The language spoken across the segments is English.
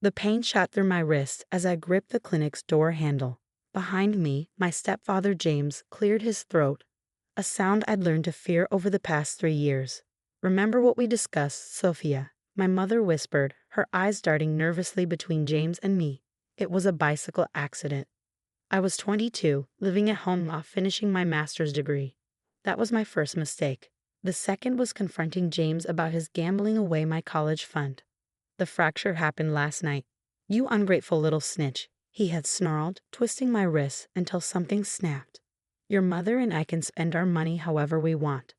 The pain shot through my wrist as I gripped the clinic's door handle. Behind me, my stepfather James cleared his throat, a sound I'd learned to fear over the past 3 years. "Remember what we discussed, Sophia?" My mother whispered, her eyes darting nervously between James and me. It was a bicycle accident. I was 22, living at home while finishing my master's degree. That was my first mistake. The second was confronting James about his gambling away my college fund. "The fracture happened last night." "You ungrateful little snitch," he had snarled, twisting my wrists until something snapped. "Your mother and I can spend our money however we want."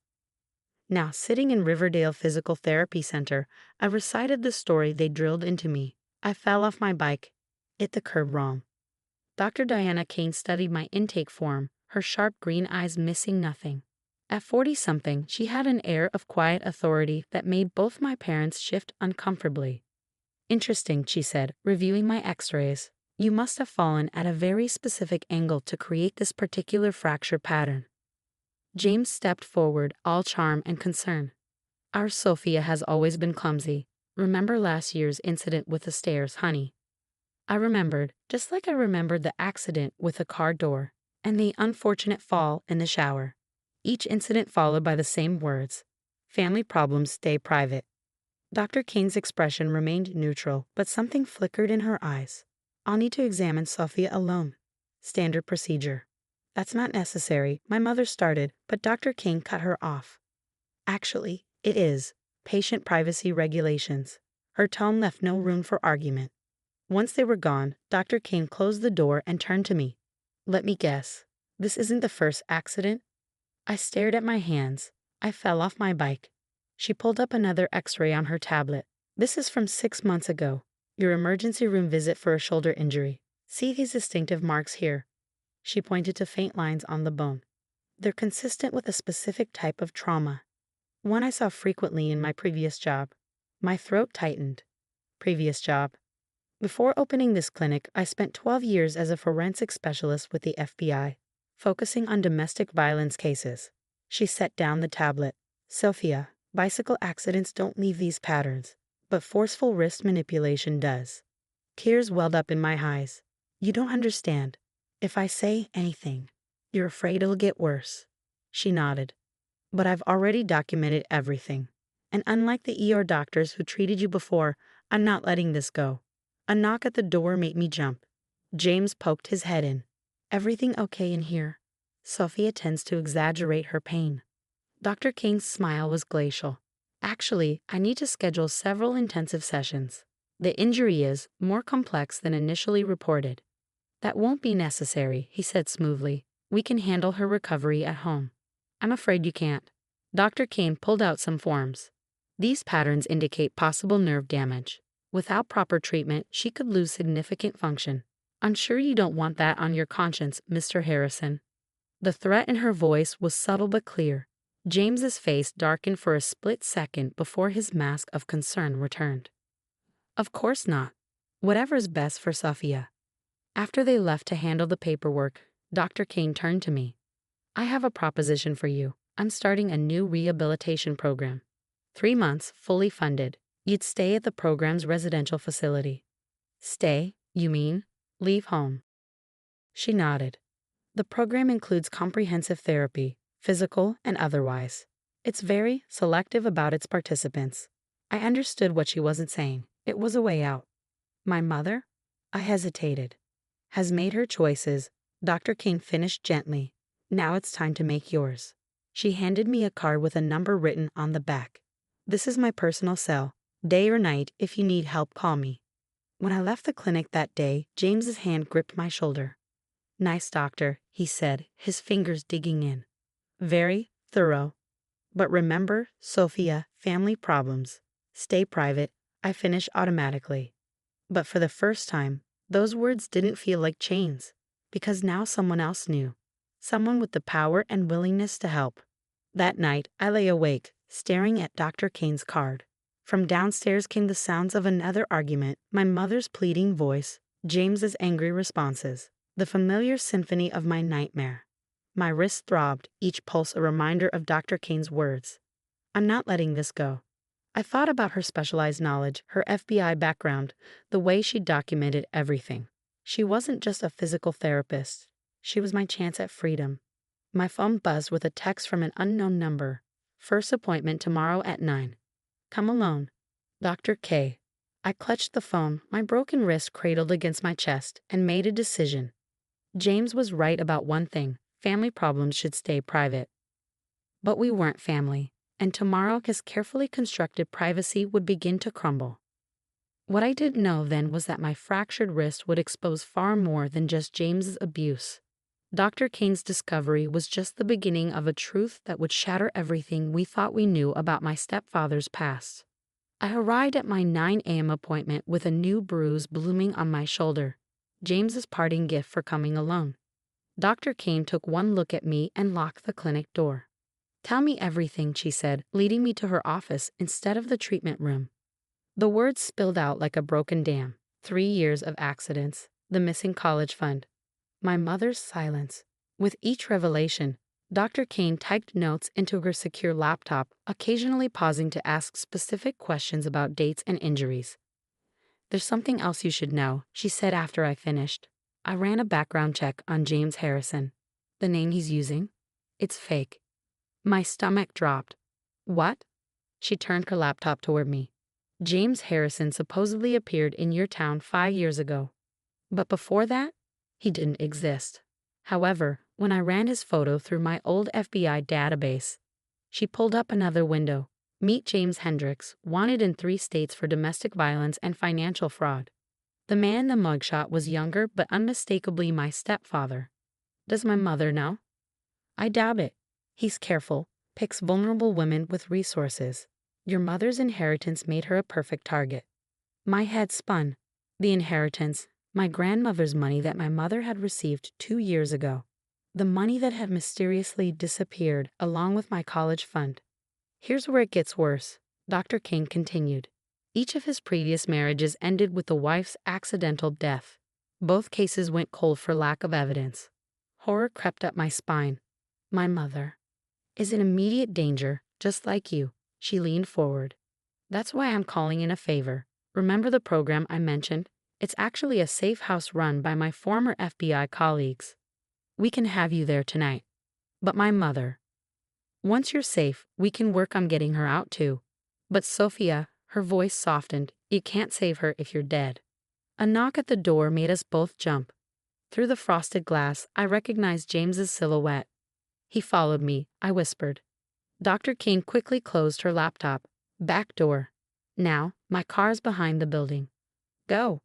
Now, sitting in Riverdale Physical Therapy Center, I recited the story they drilled into me. I fell off my bike, hit the curb wrong. Dr. Diana Kane studied my intake form, her sharp green eyes missing nothing. At 40-something, she had an air of quiet authority that made both my parents shift uncomfortably. "Interesting," she said, reviewing my x-rays. "You must have fallen at a very specific angle to create this particular fracture pattern." James stepped forward, all charm and concern. "Our Sophia has always been clumsy. Remember last year's incident with the stairs, honey?" I remembered, just like I remembered the accident with the car door and the unfortunate fall in the shower. Each incident followed by the same words: "Family problems stay private." Dr. Kane's expression remained neutral, but something flickered in her eyes. "I'll need to examine Sophia alone. Standard procedure." "That's not necessary," my mother started, but Dr. Kane cut her off. "Actually, it is. Patient privacy regulations." Her tone left no room for argument. Once they were gone, Dr. Kane closed the door and turned to me. "Let me guess. This isn't the first accident?" I stared at my hands. I fell off my bike. She pulled up another x-ray on her tablet. "This is from 6 months ago. Your emergency room visit for a shoulder injury. See these distinctive marks here?" She pointed to faint lines on the bone. "They're consistent with a specific type of trauma. One I saw frequently in my previous job." My throat tightened. Previous job. Before opening this clinic, I spent 12 years as a forensic specialist with the FBI, focusing on domestic violence cases. She set down the tablet. "Sophia, bicycle accidents don't leave these patterns, but forceful wrist manipulation does." Tears welled up in my eyes. "You don't understand. If I say anything, you're afraid it'll get worse." She nodded. "But I've already documented everything. And unlike the ER doctors who treated you before, I'm not letting this go." A knock at the door made me jump. James poked his head in. "Everything okay in here?" Sophia tends to exaggerate her pain. Dr. Kane's smile was glacial. "Actually, I need to schedule several intensive sessions. The injury is more complex than initially reported." "That won't be necessary," he said smoothly. "We can handle her recovery at home." "I'm afraid you can't." Dr. Kane pulled out some forms. "These patterns indicate possible nerve damage. Without proper treatment, she could lose significant function. I'm sure you don't want that on your conscience, Mr. Harrison." The threat in her voice was subtle but clear. James's face darkened for a split second before his mask of concern returned. "Of course not. Whatever's best for Sophia." After they left to handle the paperwork, Dr. Kane turned to me. "I have a proposition for you. I'm starting a new rehabilitation program. 3 months, fully funded. You'd stay at the program's residential facility." "Stay, you mean? Leave home?" She nodded. "The program includes comprehensive therapy, physical and otherwise. It's very selective about its participants." I understood what she wasn't saying. It was a way out. "My mother?" I hesitated. "Has made her choices," Dr. Kane finished gently. "Now it's time to make yours." She handed me a card with a number written on the back. "This is my personal cell. Day or night, if you need help, call me." When I left the clinic that day, James's hand gripped my shoulder. "Nice doctor," he said, his fingers digging in. "Very thorough. But remember, Sophia, family problems. Stay private." I finished automatically. But for the first time, those words didn't feel like chains, because now someone else knew. Someone with the power and willingness to help. That night, I lay awake, staring at Dr. Kane's card. From downstairs came the sounds of another argument, my mother's pleading voice, James's angry responses, the familiar symphony of my nightmare. My wrist throbbed, each pulse a reminder of Dr. Kane's words. "I'm not letting this go." I thought about her specialized knowledge, her FBI background, the way she documented everything. She wasn't just a physical therapist. She was my chance at freedom. My phone buzzed with a text from an unknown number. First appointment tomorrow at 9. Come alone. Dr. K. I clutched the phone, my broken wrist cradled against my chest, and made a decision. James was right about one thing: family problems should stay private. But we weren't family, and tomorrow his carefully constructed privacy would begin to crumble. What I didn't know then was that my fractured wrist would expose far more than just James's abuse. Dr. Kane's discovery was just the beginning of a truth that would shatter everything we thought we knew about my stepfather's past. I arrived at my 9 a.m. appointment with a new bruise blooming on my shoulder, James's parting gift for coming alone. Dr. Kane took one look at me and locked the clinic door. "Tell me everything," she said, leading me to her office instead of the treatment room. The words spilled out like a broken dam. 3 years of accidents, the missing college fund, my mother's silence. With each revelation, Dr. Kane typed notes into her secure laptop, occasionally pausing to ask specific questions about dates and injuries. "There's something else you should know," she said after I finished. "I ran a background check on James Harrison. The name he's using? It's fake." My stomach dropped. "What?" She turned her laptop toward me. "James Harrison supposedly appeared in your town 5 years ago. But before that, he didn't exist. However, when I ran his photo through my old FBI database," she pulled up another window. "Meet James Hendricks, wanted in 3 states for domestic violence and financial fraud." The man in the mugshot was younger but unmistakably my stepfather. Does my mother know? I doubt it. He's careful, picks vulnerable women with resources. Your mother's inheritance made her a perfect target. My head spun. The inheritance, my grandmother's money that my mother had received 2 years ago. The money that had mysteriously disappeared along with my college fund. "Here's where it gets worse," Dr. King continued. "Each of his previous marriages ended with the wife's accidental death. Both cases went cold for lack of evidence." Horror crept up my spine. "My mother is in immediate danger, just like you." She leaned forward. "That's why I'm calling in a favor. Remember the program I mentioned? It's actually a safe house run by my former FBI colleagues. We can have you there tonight. But my mother. Once you're safe, we can work on getting her out too. But Sophia," her voice softened, "you can't save her if you're dead." A knock at the door made us both jump. Through the frosted glass, I recognized James's silhouette. "He followed me," I whispered. Dr. King quickly closed her laptop. "Back door. Now, my car's behind the building. Go."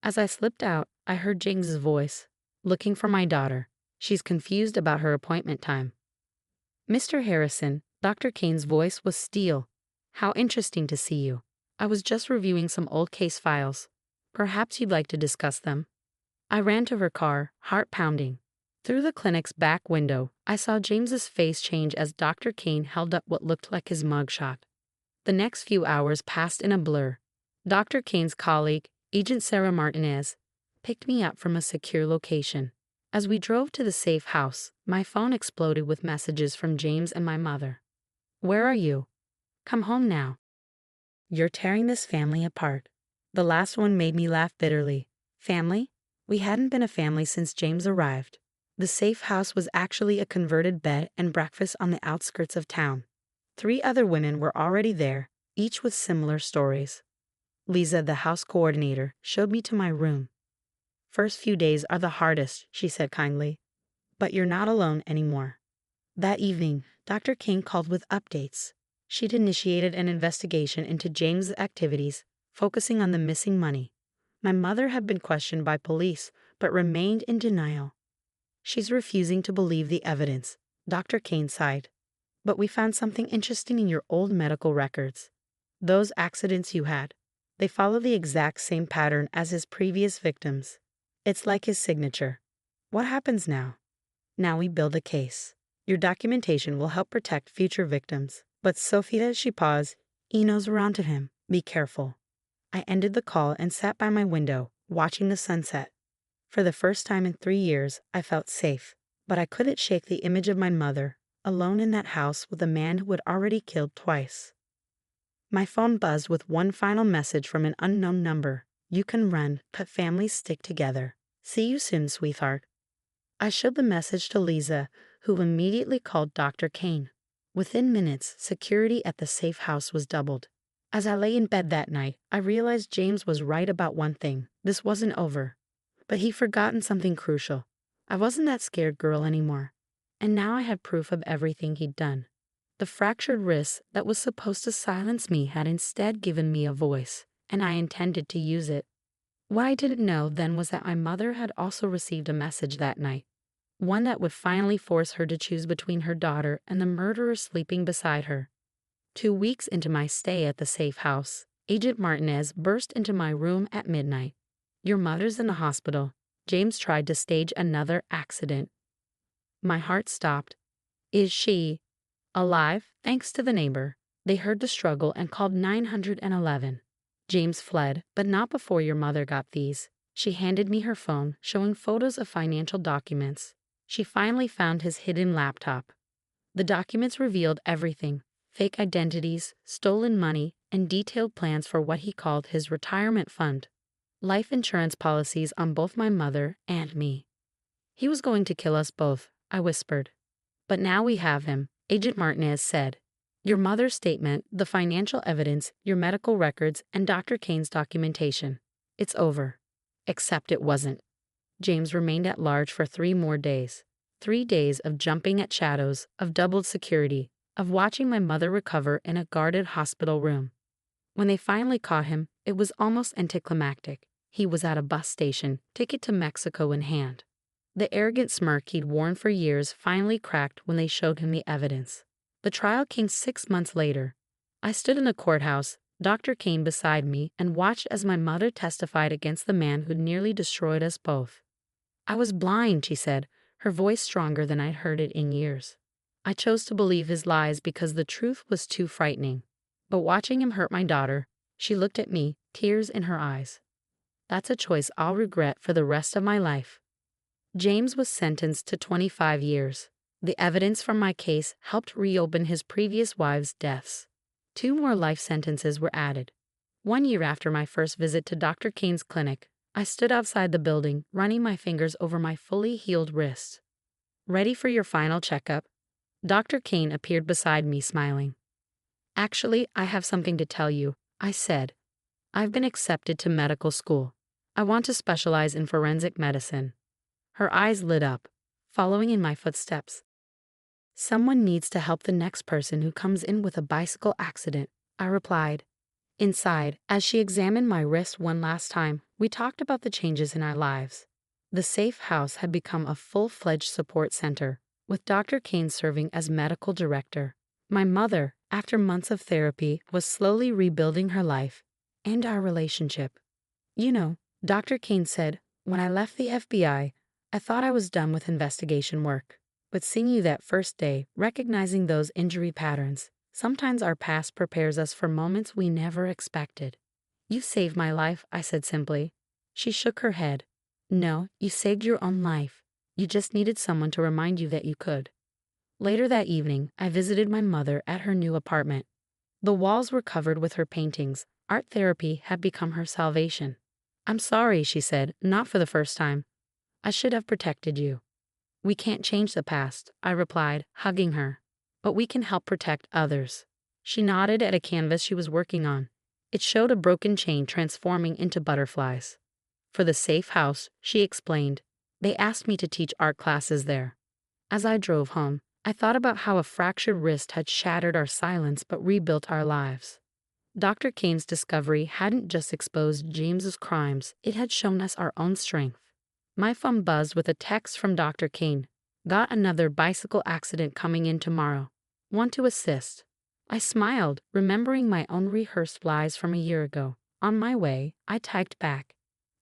As I slipped out, I heard James's voice. "Looking for my daughter. She's confused about her appointment time." "Mr. Harrison," Dr. Kane's voice was steel. "How interesting to see you. I was just reviewing some old case files. Perhaps you'd like to discuss them." I ran to her car, heart pounding. Through the clinic's back window, I saw James's face change as Dr. Kane held up what looked like his mugshot. The next few hours passed in a blur. Dr. Kane's colleague, Agent Sarah Martinez, picked me up from a secure location. As we drove to the safe house, my phone exploded with messages from James and my mother. "Where are you? Come home now. You're tearing this family apart." The last one made me laugh bitterly. Family? We hadn't been a family since James arrived. The safe house was actually a converted bed and breakfast on the outskirts of town. 3 other women were already there, each with similar stories. Lisa, the house coordinator, showed me to my room. "First few days are the hardest," she said kindly. "But you're not alone anymore." That evening, Dr. King called with updates. She'd initiated an investigation into James' activities, focusing on the missing money. My mother had been questioned by police, but remained in denial. "She's refusing to believe the evidence," Dr. Kane sighed. "But we found something interesting in your old medical records. Those accidents you had, they follow the exact same pattern as his previous victims. It's like his signature. What happens now?" "Now we build a case. Your documentation will help protect future victims." "But Sophia," she paused, "Eno's around to him. Be careful." I ended the call and sat by my window, watching the sunset. For the first time in 3 years, I felt safe, but I couldn't shake the image of my mother, alone in that house with a man who had already killed twice. My phone buzzed with one final message from an unknown number. You can run, but families stick together. See you soon, sweetheart. I showed the message to Lisa, who immediately called Dr. Kane. Within minutes, security at the safe house was doubled. As I lay in bed that night, I realized James was right about one thing. This wasn't over. But he'd forgotten something crucial. I wasn't that scared girl anymore. And now I had proof of everything he'd done. The fractured wrist that was supposed to silence me had instead given me a voice, and I intended to use it. What I didn't know then was that my mother had also received a message that night, one that would finally force her to choose between her daughter and the murderer sleeping beside her. 2 weeks into my stay at the safe house, Agent Martinez burst into my room at midnight. Your mother's in the hospital. James tried to stage another accident. My heart stopped. Is she alive? Thanks to the neighbor. They heard the struggle and called 911. James fled, but not before your mother got these. She handed me her phone, showing photos of financial documents. She finally found his hidden laptop. The documents revealed everything: fake identities, stolen money, and detailed plans for what he called his retirement fund. Life insurance policies on both my mother and me. He was going to kill us both, I whispered. But now we have him, Agent Martinez said. Your mother's statement, the financial evidence, your medical records, and Dr. Kane's documentation. It's over. Except it wasn't. James remained at large for 3 more days. 3 days of jumping at shadows, of doubled security, of watching my mother recover in a guarded hospital room. When they finally caught him, it was almost anticlimactic. He was at a bus station, ticket to Mexico in hand. The arrogant smirk he'd worn for years finally cracked when they showed him the evidence. The trial came 6 months later. I stood in the courthouse, Dr. Kane beside me, and watched as my mother testified against the man who'd nearly destroyed us both. I was blind, she said, her voice stronger than I'd heard it in years. I chose to believe his lies because the truth was too frightening. But watching him hurt my daughter, she looked at me, tears in her eyes. That's a choice I'll regret for the rest of my life. James was sentenced to 25 years. The evidence from my case helped reopen his previous wives' deaths. 2 more life sentences were added. 1 year after my first visit to Dr. Kane's clinic, I stood outside the building, running my fingers over my fully healed wrist. Ready for your final checkup? Dr. Kane appeared beside me, smiling. Actually, I have something to tell you, I said. I've been accepted to medical school. I want to specialize in forensic medicine. Her eyes lit up, following in my footsteps. Someone needs to help the next person who comes in with a bicycle accident, I replied. Inside, as she examined my wrist one last time, we talked about the changes in our lives. The safe house had become a full-fledged support center, with Dr. Kane serving as medical director. My mother, after months of therapy, was slowly rebuilding her life and our relationship. You know, Dr. Kane said, when I left the FBI, I thought I was done with investigation work. But seeing you that first day, recognizing those injury patterns, sometimes our past prepares us for moments we never expected. You saved my life, I said simply. She shook her head. No, you saved your own life. You just needed someone to remind you that you could. Later that evening, I visited my mother at her new apartment. The walls were covered with her paintings. Art therapy had become her salvation. I'm sorry, she said, not for the first time. I should have protected you. We can't change the past, I replied, hugging her. But we can help protect others. She nodded at a canvas she was working on. It showed a broken chain transforming into butterflies. For the safe house, she explained. They asked me to teach art classes there. As I drove home, I thought about how a fractured wrist had shattered our silence but rebuilt our lives. Dr. Kane's discovery hadn't just exposed James's crimes, it had shown us our own strength. My phone buzzed with a text from Dr. Kane. Got another bicycle accident coming in tomorrow. Want to assist? I smiled, remembering my own rehearsed lies from a year ago. On my way, I typed back.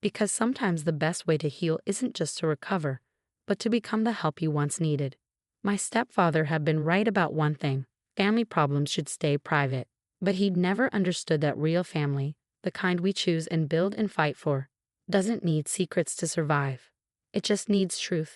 Because sometimes the best way to heal isn't just to recover, but to become the help you once needed. My stepfather had been right about one thing: family problems should stay private. But he'd never understood that real family, the kind we choose and build and fight for, doesn't need secrets to survive. It just needs truth.